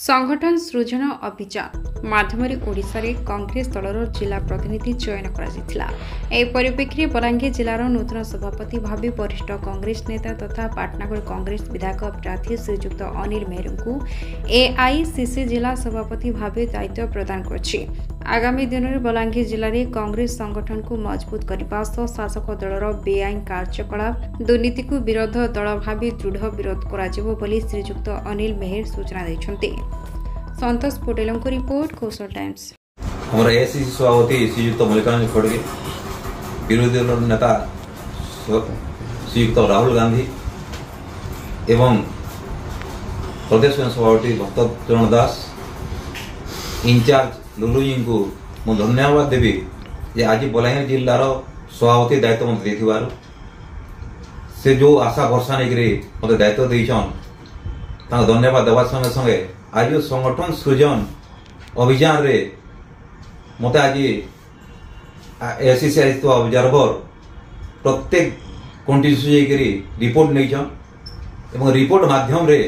संगठन सृजन अभियान माध्यम ओडिशा रे कांग्रेस दलर जिला प्रतिनिधि चयन परिप्रेक्षी बलांगीर जिलार नूतन सभापति भावी वरिष्ठ कांग्रेस नेता तथा पाटनागढ़ कांग्रेस विधायक प्रार्थी श्रीजुक्त अनिल मेहर को एआईसीसी जिला सभापति भावे दायित्व प्रदान करछि। आगामी दिन में बलांगीर जिले में कांग्रेस संगठन को मजबूत करने सह शासक दलर बेआईन कार्यकलाप दुर्नीति को विरोध दल भाव दृढ़ विरोध कर श्रीजुक्त अनिल मेहर सूचना देते। संतोष पटेल को रिपोर्ट कौशल टाइम्स। हमारा एआईसीसी सभापति श्रीजुक्त मल्लिकार्जुन खड़गे, विरोधी दल नेता श्रीयुक्त राहुल गांधी एवं प्रदेश सभापति भक्त चरण दास इंचार्ज लुलु जी को मु धन्यवाद देवी जे आज बलांगीर जिलार सभापति दायित्व मत देथिबार से जो आशा भरसा नहीं मत दायित्व देछन धन्यवाद देवा संगे संगे आज संगठन सृजन अभियान रे मत आज एआईसीसी ऑब्जर्वर प्रत्येक कंस्टिट्यूएंसी रिपोर्ट नहीं एवं रिपोर्ट माध्यम रे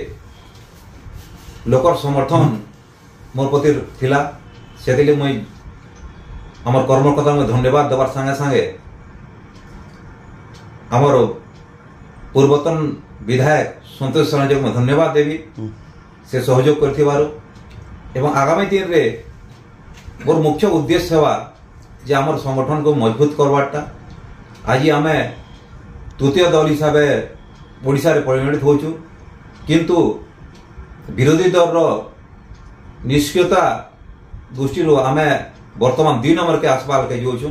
लोकर समर्थन मोर प्रति थिला से मुई आमर कर्मकर्ता में धन्यवाद देवार संगे संगे आमर पूर्वतन विधायक संतोष शरण में धन्यवाद देवी से सहयोग करथिबारो एवं आगामी दिन रे मोर मुख्य उद्देश्य सेवा जे आमर संगठन को मजबूत करवाटा। आज आमे तृतीय दल हिसाब से ओडिशा रे परिगणित होचु, किंतु विरोधी दल निष्क्रियता दृष्टि आमे वर्तमान 2 नंबर के आसपास के जोचु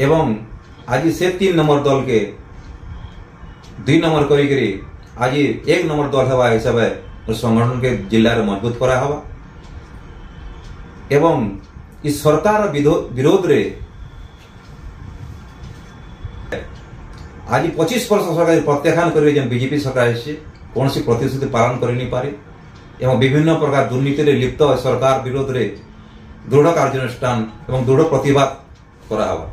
एवं आज से 3 नंबर दल के 2 नंबर करी आज 1 नंबर दल हवा हिसाब संगठन के जिला रे मजबूत करा हवा एवं इस सरकार विरोध रे आज 25 वर्ष सरकार प्रत्याख्यान करेंगे जन बीजेपी सरकार से कौन सी प्रतिश्रुति पालन कर नहीं पारे एवं विभिन्न प्रकार दुर्नीति रे लिप्त सरकार विरोध रे दृढ़ कार्यानुष्ठान एवं दृढ़ प्रतिवाद करा हवा।